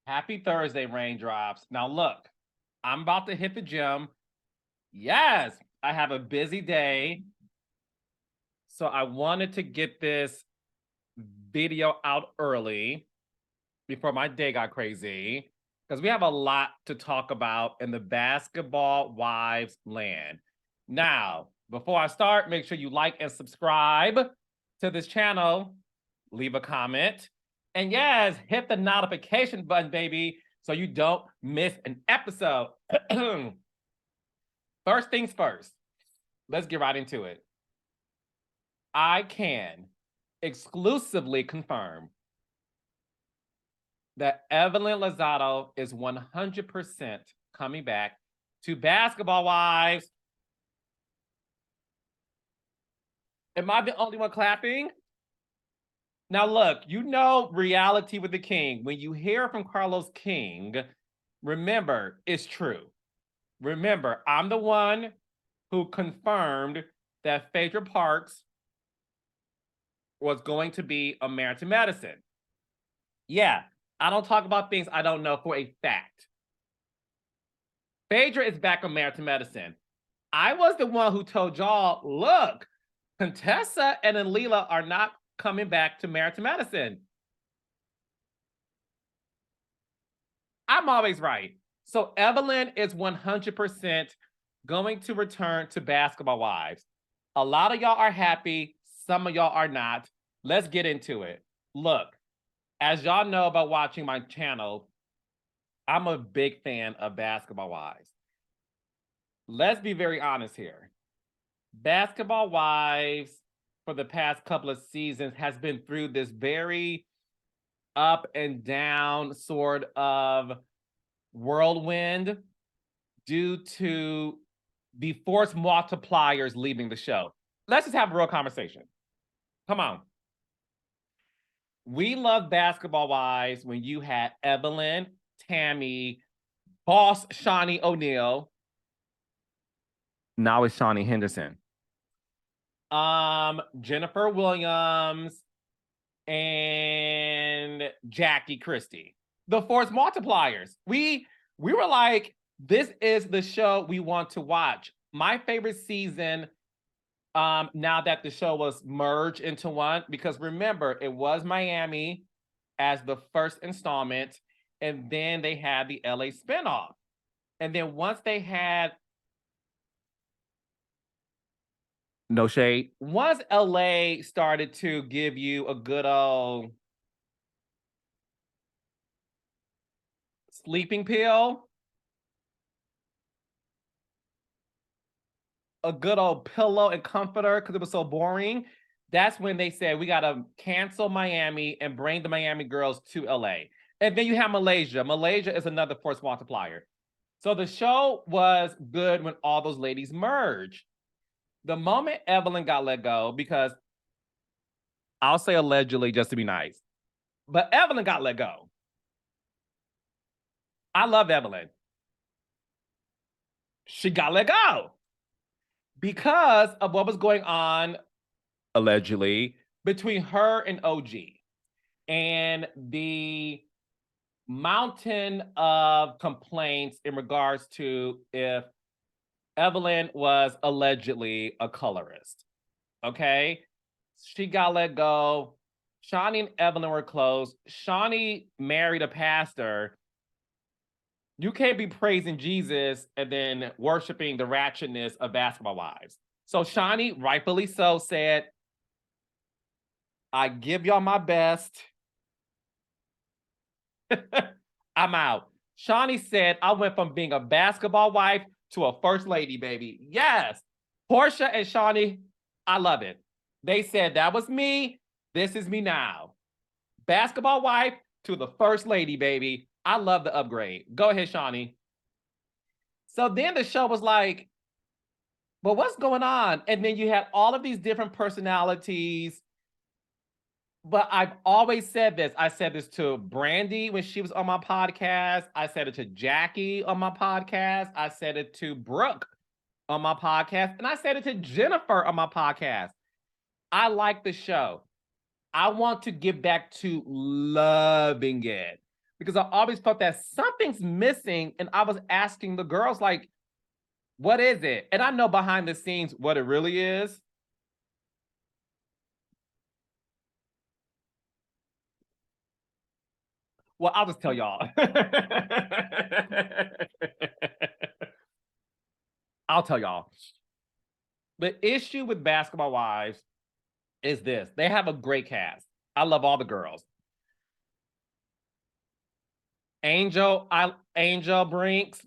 Happy Thursday, raindrops. Now, look, I'm about to hit the gym. Yes, I have a busy day. So I wanted to get this video out early before my day got crazy because we have a lot to talk about in the basketball wives land. Now, before I start, make sure you like and subscribe to this channel, leave a comment, and yes, hit the notification button, baby, so you don't miss an episode. First things first, let's get right into it. I can exclusively confirm that Evelyn Lozado is 100% coming back to Basketball Wives. Am I the only one clapping? Now, look, you know reality with the king. When you hear from Carlos King, remember, it's true. Remember, I'm the one who confirmed that Phaedra Parks was going to be a Married to Medicine. Yeah, I don't talk about things I don't know for a fact. Phaedra is back on Married to Medicine. I was the one who told y'all, look, Contessa and Alila are not coming back to Married to Medicine. I'm always right. So Evelyn is 100% going to return to Basketball Wives. A lot of y'all are happy. Some of y'all are not. Let's get into it. Look, as y'all know about watching my channel, I'm a big fan of Basketball Wives. Let's be very honest here. Basketball Wives for the past couple of seasons has been through this very up and down sort of whirlwind due to the force multipliers leaving the show. Let's just have a real conversation. Come on. We love Basketball Wives when you had Evelyn, Tammy, boss Shawnee O'Neal. Now it's Shawnee Henderson. Jennifer Williams and Jackie Christie. The force multipliers. We were like, this is the show we want to watch. My favorite season, now that the show was merged into one, because remember, it was Miami as the first installment, and then they had the LA spinoff. And then once they had no shade. Once LA started to give you a good old sleeping pill, a good old pillow and comforter because it was so boring, that's when they said, we got to cancel Miami and bring the Miami girls to LA. And then you have Malaysia. Malaysia is another force multiplier. So the show was good when all those ladies merged. The moment Evelyn got let go, because I'll say allegedly just to be nice, but Evelyn got let go. I love Evelyn. She got let go because of what was going on, allegedly, between her and OG and the mountain of complaints in regards to if Evelyn was allegedly a colorist. Okay? She got let go. Shawnee and Evelyn were close. Shawnee married a pastor. You can't be praising Jesus and then worshiping the ratchetness of Basketball Wives. So Shawnee, rightfully so, said, I give y'all my best. I'm out. Shawnee said, I went from being a basketball wife to a first lady, baby. Yes. Portia and Shawnee, I love it. They said, that was me. This is me now. Basketball wife to the first lady, baby. I love the upgrade. Go ahead, Shawnee. So then the show was like, but what's going on? And then you had all of these different personalities. But I've always said this. I said this to Brandy when she was on my podcast. I said it to Jackie on my podcast. I said it to Brooke on my podcast. And I said it to Jennifer on my podcast. I like the show. I want to get back to loving it because I always felt that something's missing. And I was asking the girls, like, what is it? And I know behind the scenes what it really is. Well, I'll just tell y'all. I'll tell y'all. The issue with Basketball Wives is this. They have a great cast. I love all the girls. Angel Brinks,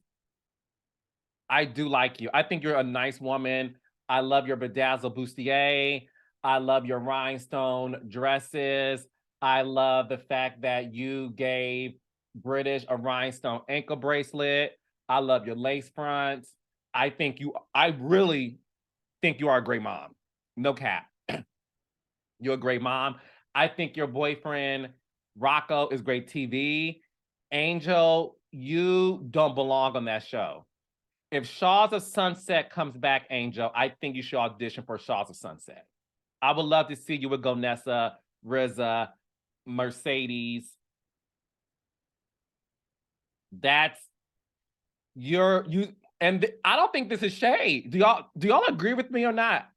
I do like you. I think you're a nice woman. I love your bedazzled bustier. I love your rhinestone dresses. I love the fact that you gave British a rhinestone ankle bracelet. I love your lace fronts. I really think you are a great mom. No cap. You're a great mom. I think your boyfriend, Rocco, is great TV. Angel, you don't belong on that show. If Shaws of Sunset comes back, Angel, I think you should audition for Shaws of Sunset. I would love to see you with Gonessa, Riza, Mercedes. That's you and I don't think this is shade. Do y'all agree with me or not?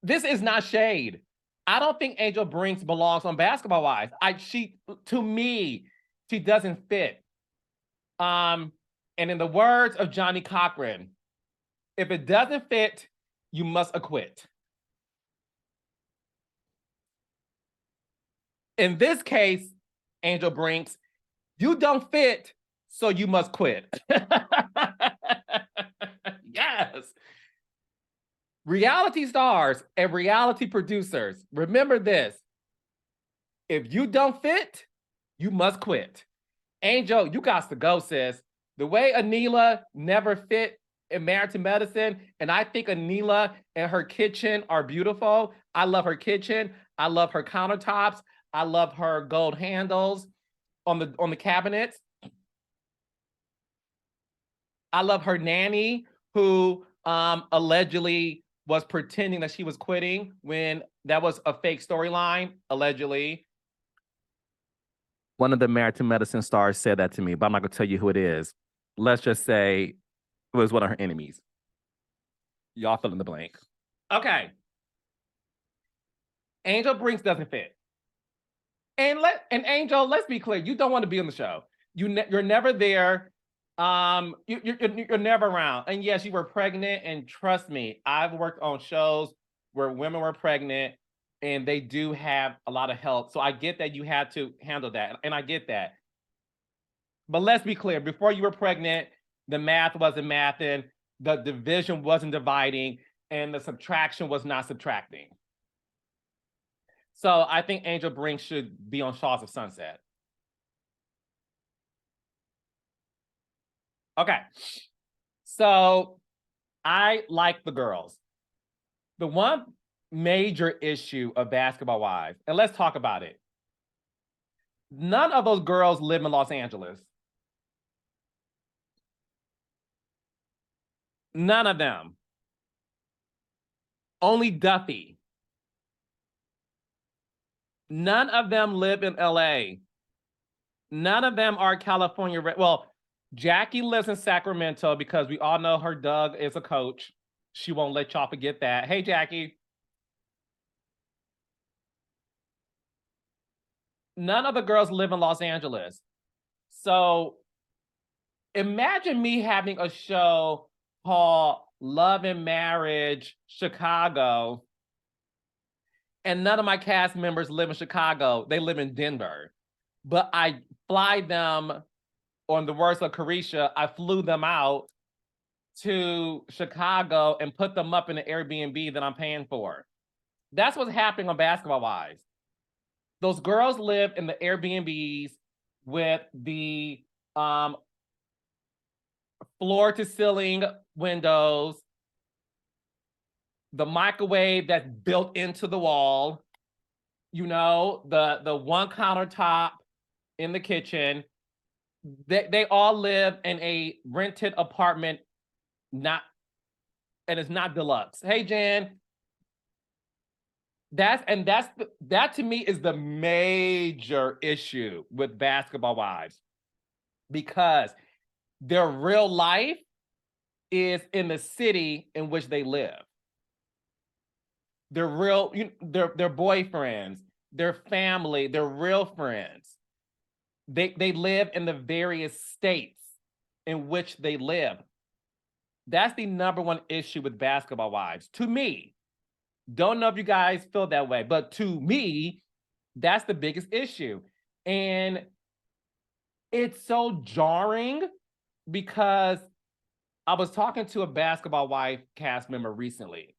This is not shade. I don't think Angel Brinks belongs on Basketball Wives. To me, she doesn't fit. And in the words of Johnny Cochran, if it doesn't fit, you must acquit. In this case, Angel Brinks, you don't fit, so you must quit. Yes. Reality stars and reality producers, remember this. If you don't fit, you must quit. Angel, you got to go, sis. The way Anila never fit in Married to Medicine, and I think Anila and her kitchen are beautiful. I love her kitchen. I love her countertops. I love her gold handles on the cabinets. I love her nanny who allegedly was pretending that she was quitting when that was a fake storyline, allegedly. One of the Married to Medicine stars said that to me, but I'm not going to tell you who it is. Let's just say it was one of her enemies. Y'all fill in the blank. Okay. Angel Brinks doesn't fit. And Angel, let's be clear, you don't want to be on the show. You're never there. You're never around. And yes, you were pregnant, and trust me, I've worked on shows where women were pregnant and they do have a lot of help. So I get that you had to handle that, and I get that. But let's be clear, before you were pregnant, the math wasn't mathing, the division wasn't dividing, and the subtraction was not subtracting. So I think Angel Brinks should be on Shaws of Sunset. Okay. So I like the girls. The one major issue of Basketball Wives, and let's talk about it. None of those girls live in Los Angeles. None of them. Only Duffy. None of them live in LA. None of them are California. Well, Jackie lives in Sacramento because we all know her Doug is a coach. She won't let y'all forget that. Hey, Jackie. None of the girls live in Los Angeles. So imagine me having a show called Love and Marriage Chicago, and none of my cast members live in Chicago. They live in Denver. But I fly them, on the words of Carisha, I flew them out to Chicago and put them up in an Airbnb that I'm paying for. That's what's happening on Basketball Wives. Those girls live in the Airbnbs with the floor to ceiling windows, the microwave that's built into the wall, you know, the one countertop in the kitchen. They all live in a rented apartment, and it's not deluxe. Hey, Jen. That to me is the major issue with basketball wives, because their real life is in the city in which they live. Their real, their boyfriends, their family, their real friends. They live in the various states in which they live. That's the number one issue with basketball wives, to me. Don't know if you guys feel that way, but to me, that's the biggest issue. And it's so jarring because I was talking to a basketball wife cast member recently.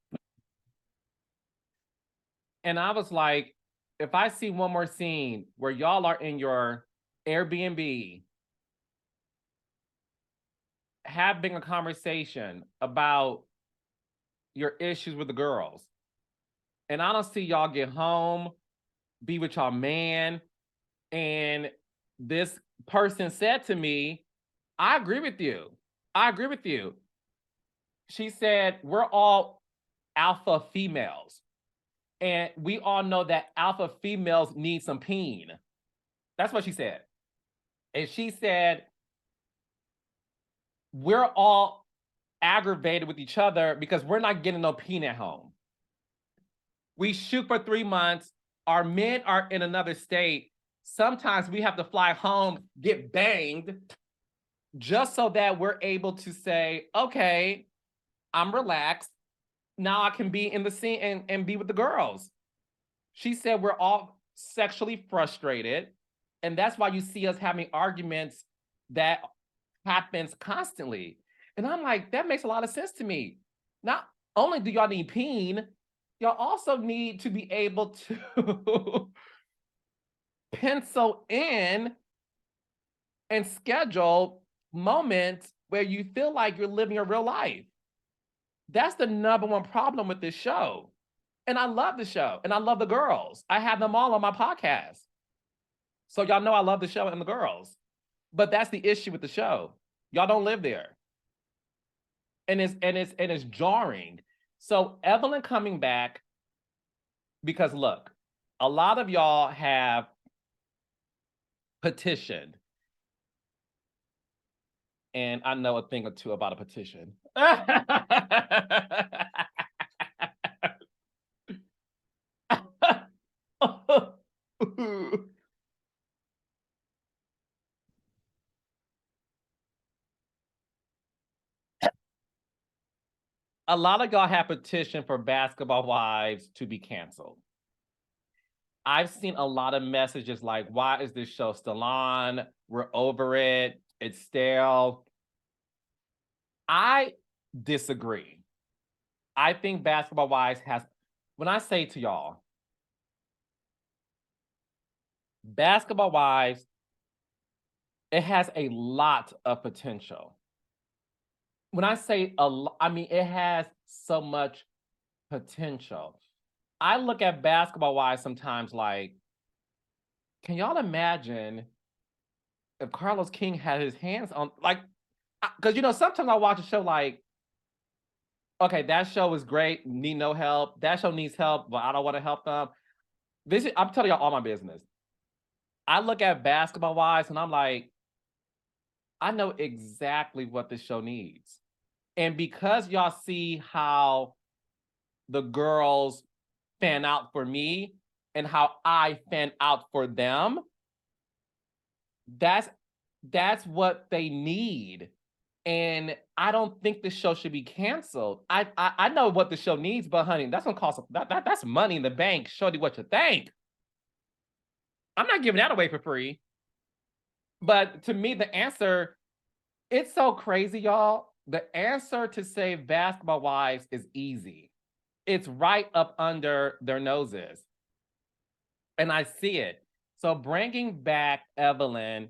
And I was like, if I see one more scene where y'all are in your Airbnb having a conversation about your issues with the girls, and I don't see y'all get home, be with y'all man, and this person said to me, I agree with you. I agree with you. She said, we're all alpha females. And we all know that alpha females need some peen. That's what she said. And she said, we're all aggravated with each other because we're not getting no peen at home. We shoot for 3 months. Our men are in another state. Sometimes we have to fly home, get banged, just so that we're able to say, okay, I'm relaxed. Now I can be in the scene and be with the girls. She said we're all sexually frustrated. And that's why you see us having arguments that happens constantly. And I'm like, that makes a lot of sense to me. Not only do y'all need peen, y'all also need to be able to pencil in and schedule moments where you feel like you're living a real life. That's the number one problem with this show. And I love the show and I love the girls. I have them all on my podcast. So y'all know I love the show and the girls. But that's the issue with the show. Y'all don't live there. And it's jarring. So Evelyn coming back, because look, a lot of y'all have petitioned. And I know a thing or two about a petition. A lot of y'all have petitioned for Basketball Wives to be canceled. I've seen a lot of messages like, why is this show still on? We're over it. It's stale. I disagree. I think Basketball Wives has, when I say to y'all, Basketball Wives, it has a lot of potential. When I say a lot, I mean, it has so much potential. I look at Basketball Wives sometimes like, can y'all imagine if Carlos King had his hands on, like, because, sometimes I watch a show like, okay, that show is great, need no help. That show needs help, but I don't want to help them. I'm telling y'all all my business. I look at Basketball Wives and I'm like, I know exactly what this show needs. And because y'all see how the girls fan out for me and how I fan out for them, that's what they need. And I don't think the show should be canceled. I know what the show needs, but honey, that's gonna cost that's money in the bank. Show you what you think. I'm not giving that away for free. But to me, the answer, it's so crazy, y'all. The answer to save Basketball Wives is easy. It's right up under their noses. And I see it. So bringing back Evelyn,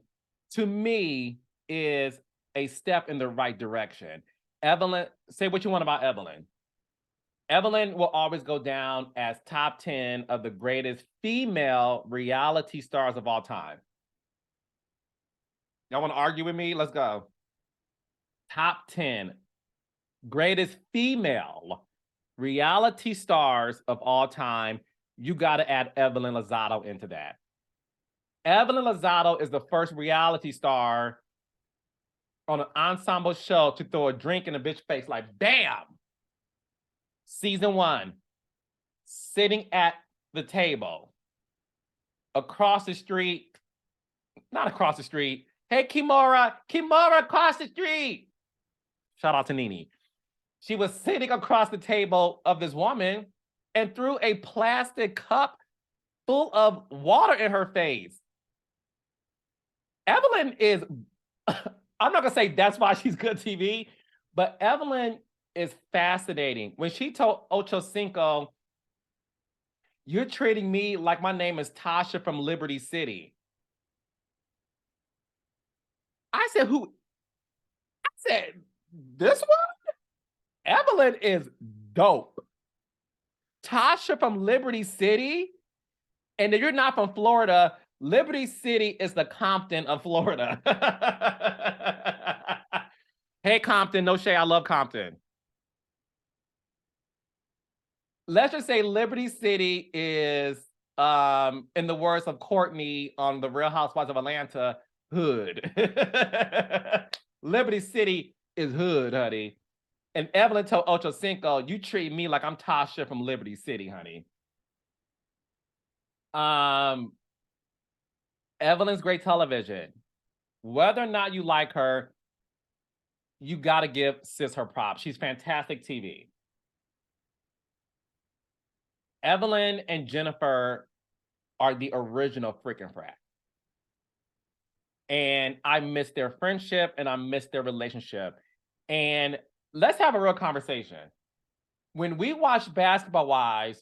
to me, is a step in the right direction. Evelyn, say what you want about Evelyn. Evelyn will always go down as top 10 of the greatest female reality stars of all time. Y'all want to argue with me? Let's go. Top 10 greatest female reality stars of all time. you got to add Evelyn Lozado into that. Evelyn Lozado is the first reality star on an ensemble show to throw a drink in a bitch face, like, bam! Season 1, sitting at the table. Across the street, not across the street. Hey, Kimora across the street. Shout out to Nene. She was sitting across the table of this woman and threw a plastic cup full of water in her face. Evelyn is, I'm not gonna say that's why she's good TV, but Evelyn is fascinating. When she told Ocho Cinco, you're treating me like my name is Tasha from Liberty City. I said, who? I said, this one? Evelyn is dope. Tasha from Liberty City? And if you're not from Florida, Liberty City is the Compton of Florida. Hey, Compton, no shade, I love Compton. Let's just say Liberty City is, in the words of Courtney on The Real Housewives of Atlanta, hood. Liberty City is hood, honey. And Evelyn told Ocho Cinco, you treat me like I'm Tasha from Liberty City, honey. Evelyn's great television. Whether or not you like her, you got to give sis her props. She's fantastic TV. Evelyn and Jennifer are the original freaking frat. And I miss their friendship and I miss their relationship. And let's have a real conversation. When we watch Basketball Wives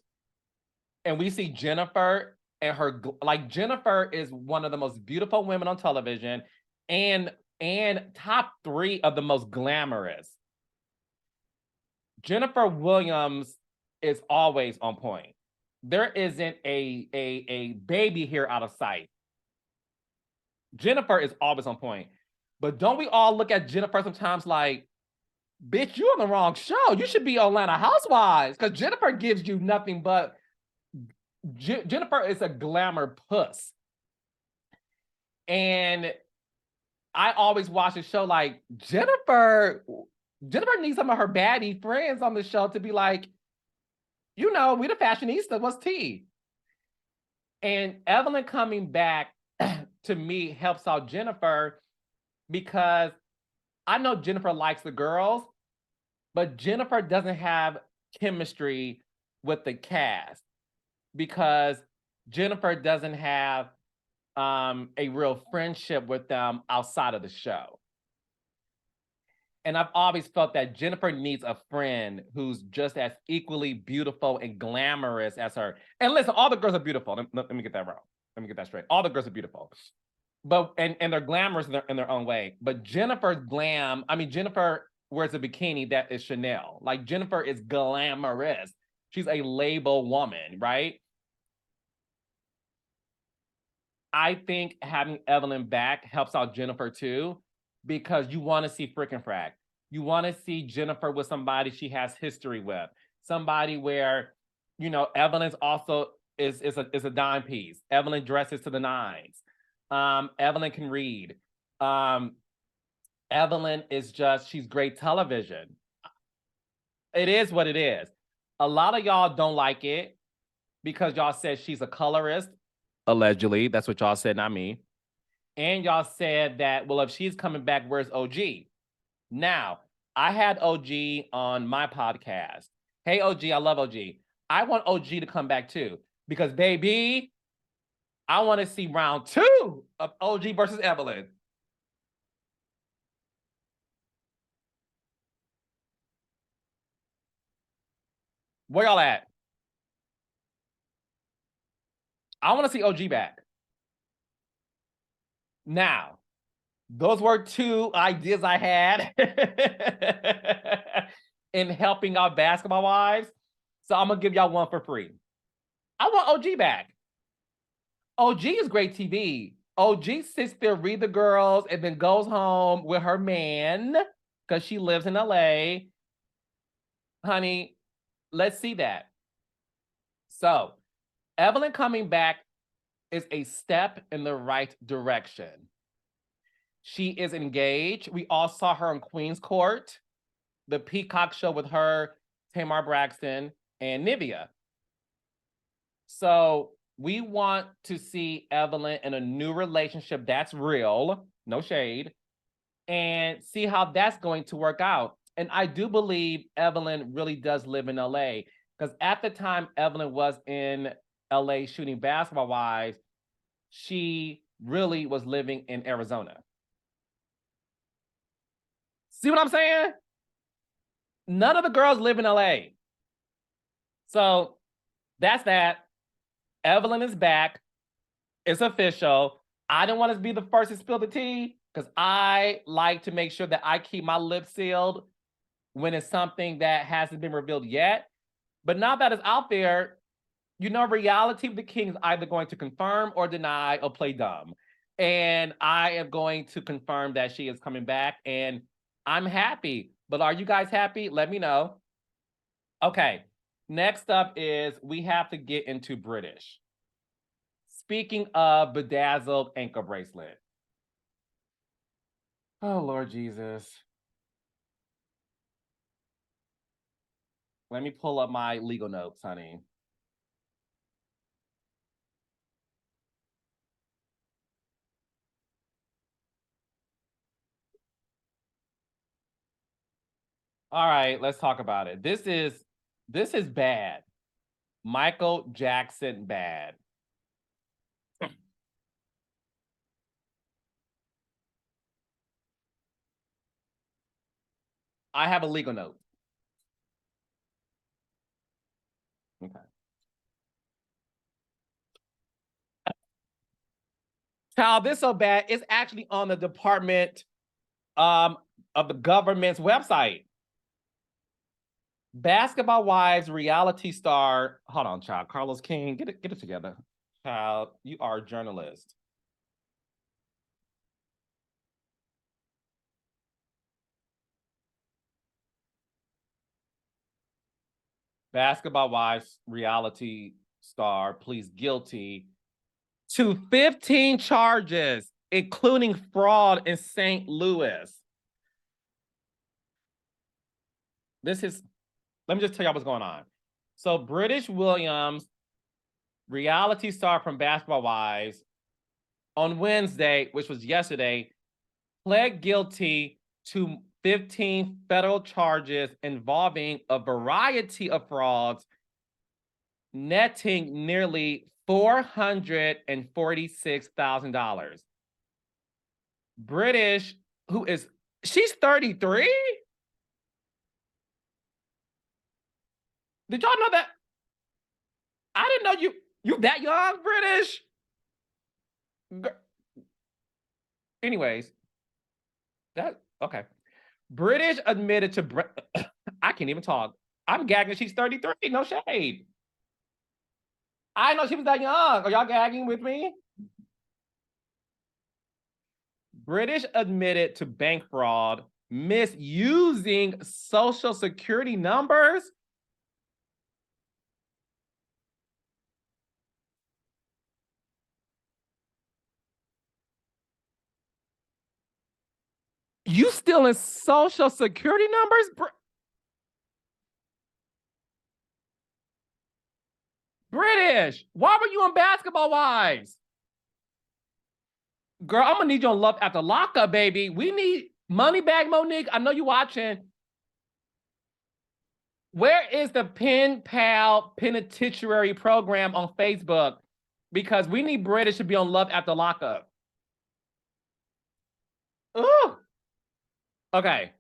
and we see Jennifer and her, like, Jennifer is one of the most beautiful women on television and top 3 of the most glamorous. Jennifer Williams is always on point. There isn't a baby hair out of sight. Jennifer is always on point. But don't we all look at Jennifer sometimes like, bitch, you're on the wrong show. You should be on Atlanta Housewives, because Jennifer gives you nothing but, Jennifer is a glamour puss. And I always watch the show like, Jennifer needs some of her baddie friends on the show to be like, you know, we the fashionista, what's tea? And Evelyn coming back to me helps out Jennifer, because I know Jennifer likes the girls, but Jennifer doesn't have chemistry with the cast because Jennifer doesn't have a real friendship with them outside of the show. And I've always felt that Jennifer needs a friend who's just as equally beautiful and glamorous as her. And listen, all the girls are beautiful. Let me get that wrong. Let me get that straight. All the girls are beautiful. But and they're glamorous in their own way. But Jennifer's glam, I mean, Jennifer wears a bikini that is Chanel. Like, Jennifer is glamorous. She's a label woman, right? I think having Evelyn back helps out Jennifer too, because you want to see frickin' frack. You want to see Jennifer with somebody she has history with. Somebody where, you know, Evelyn's also is a dime piece. Evelyn dresses to the nines. Evelyn can read. Evelyn is just, she's great television. It is what it is. A lot of y'all don't like it because y'all said she's a colorist. Allegedly, that's what y'all said, not me. And y'all said that, well, if she's coming back, where's OG? Now, I had OG on my podcast. Hey, OG, I love OG. I want OG to come back too, because baby, I want to see round 2 of OG versus Evelyn. Where y'all at? I want to see OG back. Now, those were 2 ideas I had in helping out Basketball Wives. So I'm going to give y'all one for free. I want OG back. OG is great TV. OG sits there, read the girls, and then goes home with her man because she lives in LA. Honey, let's see that. So Evelyn coming back is a step in the right direction. She is engaged. We all saw her on Queen's Court, the Peacock show with her, Tamar Braxton, and Nivea. So we want to see Evelyn in a new relationship that's real, no shade, and see how that's going to work out. And I do believe Evelyn really does live in LA, because at the time Evelyn was in LA shooting Basketball Wives, she really was living in Arizona. See what I'm saying? None of the girls live in LA. So that's that. Evelyn is back. It's official. I don't want to be the first to spill the tea, because I like to make sure that I keep my lips sealed when it's something that hasn't been revealed yet. But now that it's out there, you know, Reality of the King is either going to confirm or deny or play dumb. And I am going to confirm that she is coming back, and I'm happy. But are you guys happy? Let me know. Okay, next up is we have to get into British. Speaking of bedazzled ankle bracelet. Oh, Lord Jesus. Let me pull up my legal notes, honey. All right, let's talk about it. This is bad. Michael Jackson bad. I have a legal note. Okay. Child, this so bad. It's actually on the Department of the government's website. Basketball Wives reality star. Hold on, child. Carlos King, get it together. Child, you are a journalist. Basketball Wives reality star pleads guilty to 15 charges, including fraud in St. Louis. Let me just tell y'all what's going on. So British Williams, reality star from Basketball Wives, on Wednesday, which was yesterday, pled guilty to 15 federal charges involving a variety of frauds, netting nearly $446,000. British, she's 33? Did y'all know that? I didn't know you that young, British. Anyways, okay. British admitted to I can't even talk. I'm gagging. She's 33. No shade. I know she was that young. Are y'all gagging with me? British admitted to bank fraud, misusing social security numbers. You stealing social security numbers? British, why were you on Basketball Wives? Girl, I'm gonna need you on Love After Lockup, baby. We need money back, Monique. I know you watching. Where is the Pen Pal Penitentiary program on Facebook? Because we need British to be on Love After Lockup. Ooh. Okay.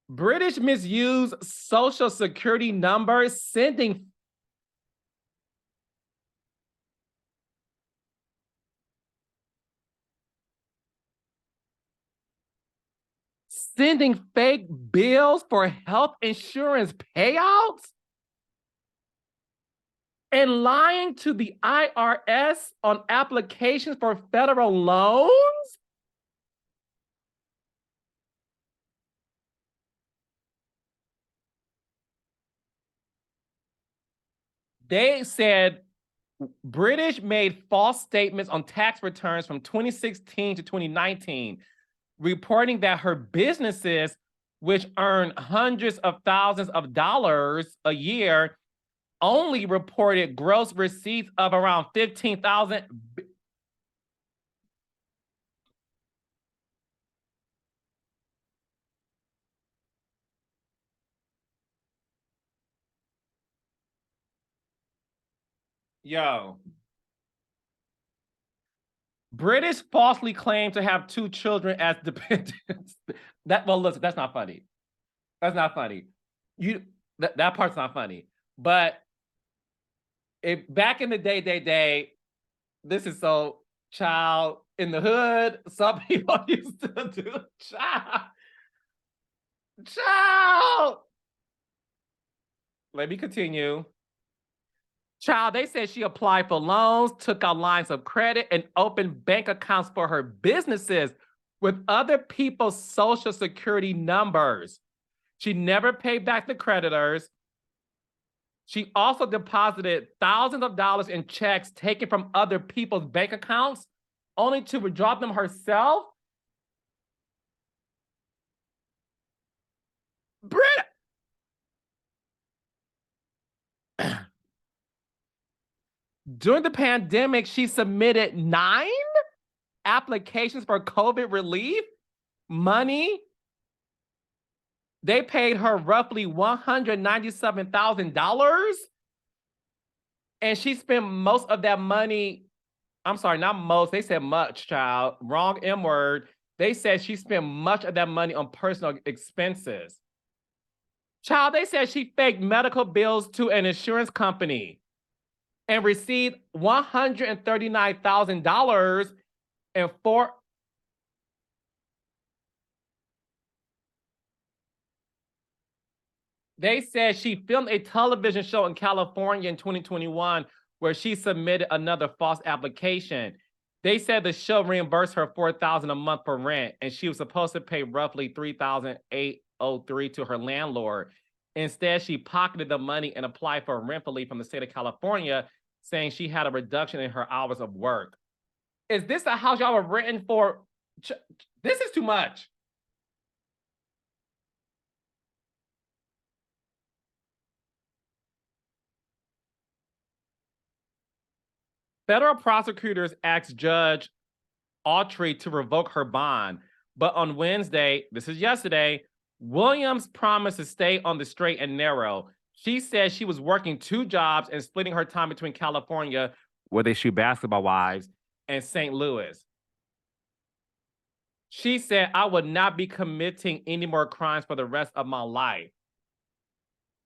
British misuse social security numbers, sending fake bills for health insurance payouts, and lying to the IRS on applications for federal loans. They said British made false statements on tax returns from 2016 to 2019, reporting that her businesses, which earn hundreds of thousands of dollars a year, only reported gross receipts of around 15,000. Yo. British falsely claimed to have 2 children as dependents. Listen, that's not funny. That's not funny. That part's not funny. But if back in the day, this is so child in the hood. Some people used to do child. Let me continue. Child, they said she applied for loans, took out lines of credit, and opened bank accounts for her businesses with other people's social security numbers. She never paid back the creditors. She also deposited thousands of dollars in checks taken from other people's bank accounts, only to withdraw them herself. Brit. During the pandemic, she submitted 9 applications for COVID relief money. They paid her roughly $197,000, and she spent most of that money. I'm sorry, not most. They said much, child. Wrong M word. They said she spent much of that money on personal expenses. Child, they said she faked medical bills to an insurance company and received $139,000 and 4. They said she filmed a television show in California in 2021 where she submitted another false application. They said the show reimbursed her $4,000 a month for rent, and she was supposed to pay roughly $3,803 to her landlord. Instead, she pocketed the money and applied for rent relief from the state of California, saying she had a reduction in her hours of work. Is this a house y'all were renting for? This is too much. Federal prosecutors asked Judge Autry to revoke her bond, but on Wednesday, this is yesterday, Williams promised to stay on the straight and narrow. She said she was working 2 jobs and splitting her time between California, where they shoot basketball wives, and St. Louis. She said, I would not be committing any more crimes for the rest of my life.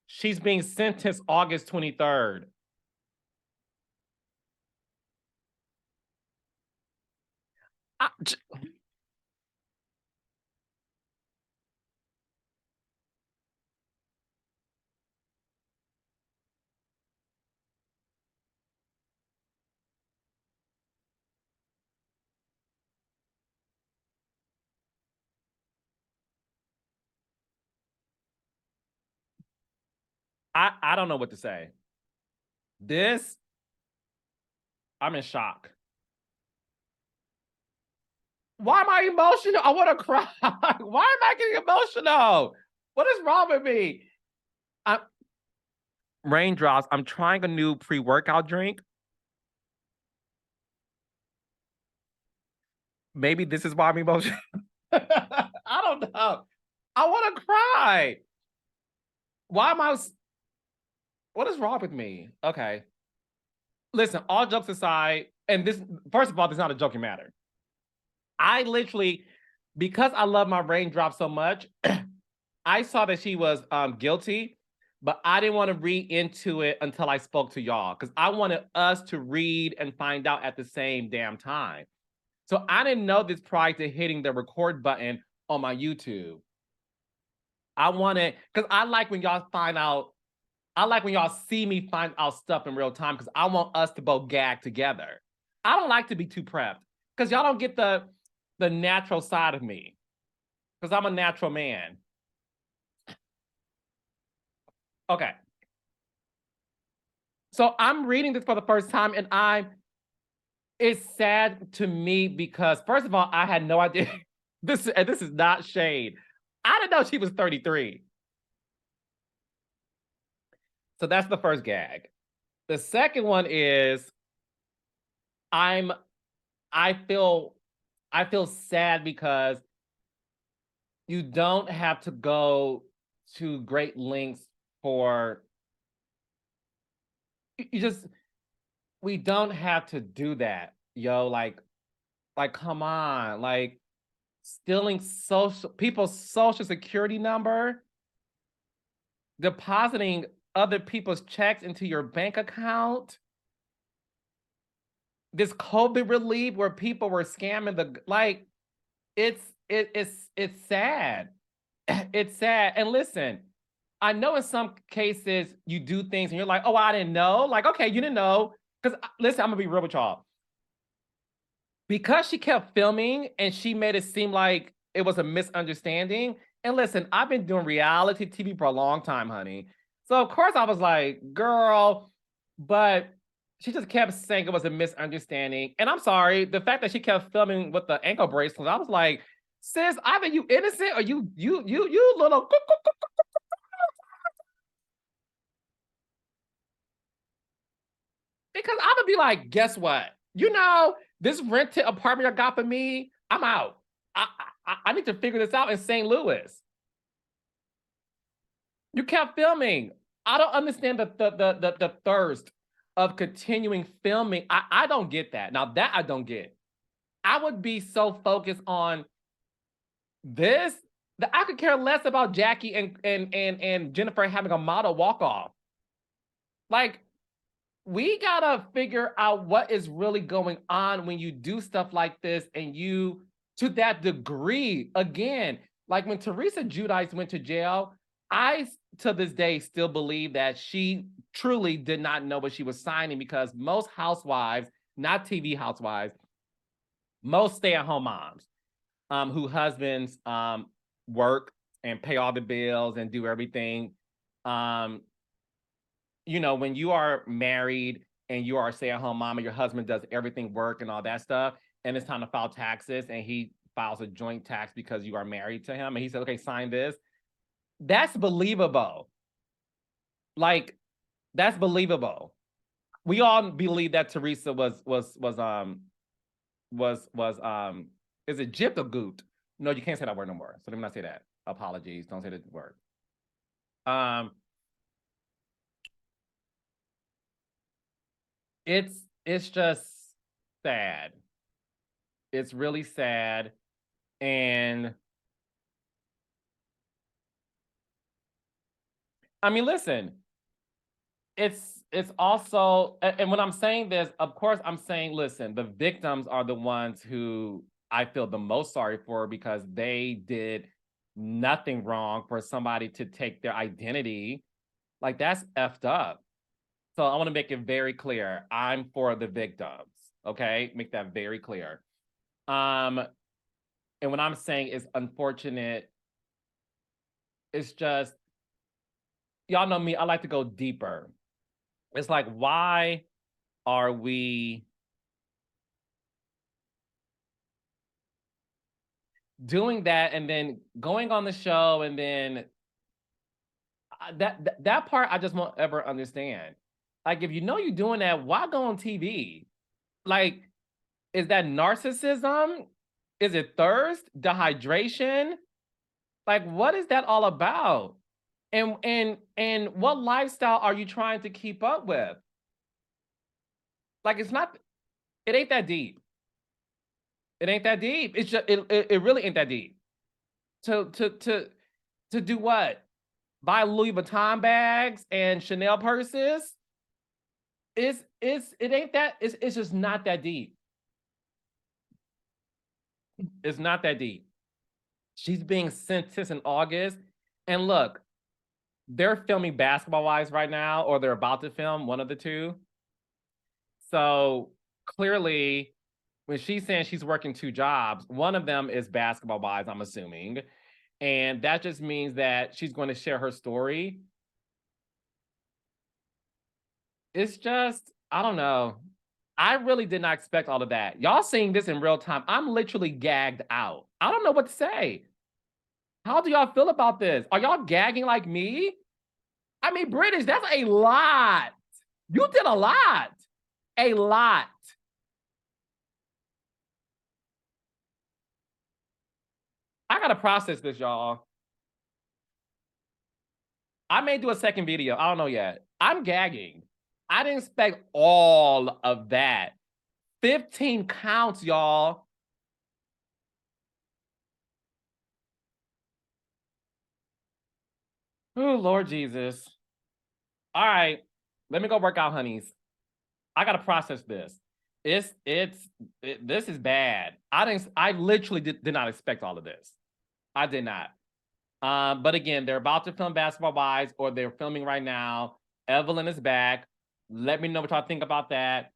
She's being sentenced August 23rd. I don't know what to say. This, I'm in shock. Why am I emotional? I want to cry. Why am I getting emotional? What is wrong with me? Raindrops. I'm trying a new pre-workout drink. Maybe this is why I'm emotional. I don't know. I want to cry. Why am I? What is wrong with me? Okay. Listen, all jokes aside, and this, first of all, this is not a joking matter. I literally, because I love my Raindrop so much, I saw that she was guilty, but I didn't want to read into it until I spoke to y'all because I wanted us to read and find out at the same damn time. So I didn't know this prior to hitting the record button on my YouTube. I wanted, because I like when y'all find out, I like when y'all see me find out stuff in real time because I want us to both gag together. I don't like to be too prepped because y'all don't get the natural side of me because I'm a natural man. Okay. So I'm reading this for the first time, and it's sad to me because first of all, I had no idea. This is not shade. I didn't know she was 33. So that's the first gag. The second one is I'm I feel I feel sad because you don't have to go to great lengths for you just we don't have to do that, yo. Like come on, like stealing social people's social security number, depositing other people's checks into your bank account. This COVID relief where people were scamming like it's it's sad. It's sad. And listen, I know in some cases you do things and you're like, oh, I didn't know. Like, okay, you didn't know. Because listen, I'm gonna be real with y'all. Because she kept filming and she made it seem like it was a misunderstanding. And listen, I've been doing reality TV for a long time, honey. So of course I was like, girl, but she just kept saying it was a misunderstanding. And I'm sorry, the fact that she kept filming with the ankle bracelet, I was like, sis, either you innocent or you little because I'm gonna be like, guess what? You know, this rented apartment I got for me, I'm out. I need to figure this out in St. Louis. You kept filming. I don't understand the thirst of continuing filming. I don't get that. Now that I don't get. I would be so focused on this that I could care less about Jackie and Jennifer having a model walk off. Like we gotta figure out what is really going on when you do stuff like this and you to that degree again like when Teresa Giudice went to jail. I to this day still believe that she truly did not know what she was signing because most housewives, not TV housewives, most stay-at-home moms who husbands work and pay all the bills and do everything, um you know, when you are married and you are a stay-at-home mom and your husband does everything work and all that stuff, and it's time to file taxes and he files a joint tax because you are married to him and he said, okay, sign this. That's believable. Like, that's believable. We all believe that Teresa was is it gypped or gooped? No, you can't say that word no more. So let me not say that. Apologies. Don't say the word. Um, it's just sad. It's really sad. And I mean, listen, it's also and when I'm saying this, of course I'm saying, listen, the victims are the ones who I feel the most sorry for because they did nothing wrong for somebody to take their identity. Like that's effed up. So I want to make it very clear. I'm for the victims. Okay. Make that very clear. And what I'm saying is unfortunate. It's just, y'all know me, I like to go deeper. It's like, why are we doing that and then going on the show and then that part I just won't ever understand. Like, if you know you're doing that, why go on TV? Like, is that narcissism? Is it thirst? Dehydration? Like, what is that all about? And what lifestyle are you trying to keep up with? Like, it's not. It ain't that deep. It ain't that deep. It's just it really ain't that deep. To do what? Buy Louis Vuitton bags and Chanel purses? It ain't that. It's just not that deep. It's not that deep. She's being sentenced in August, and look, they're filming Basketball Wives right now, or they're about to film one of the two. So clearly, when she's saying she's working two jobs, one of them is Basketball Wives, I'm assuming. And that just means that she's going to share her story. It's just, I don't know. I really did not expect all of that. Y'all seeing this in real time. I'm literally gagged out. I don't know what to say. How do y'all feel about this? Are y'all gagging like me? I mean, British, that's a lot. You did a lot. A lot. I gotta process this, y'all. I may do a second video. I don't know yet. I'm gagging. I didn't expect all of that. 15 counts, y'all. Oh, Lord Jesus. All right. Let me go work out, honeys. I gotta process this. This is bad. I literally did not expect all of this. I did not. But again, they're about to film Basketball Wives, or they're filming right now. Evelyn is back. Let me know what y'all think about that.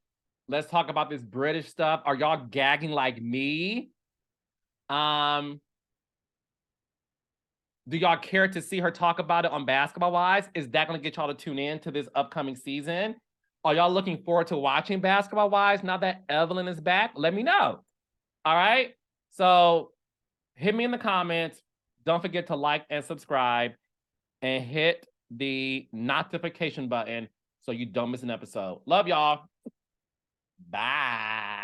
Let's talk about this British stuff. Are y'all gagging like me? Do y'all care to see her talk about it on Basketball Wives? Is that going to get y'all to tune in to this upcoming season? Are y'all looking forward to watching Basketball Wives now that Evelyn is back? Let me know. All right. So hit me in the comments. Don't forget to like and subscribe and hit the notification button so you don't miss an episode. Love y'all. Bye.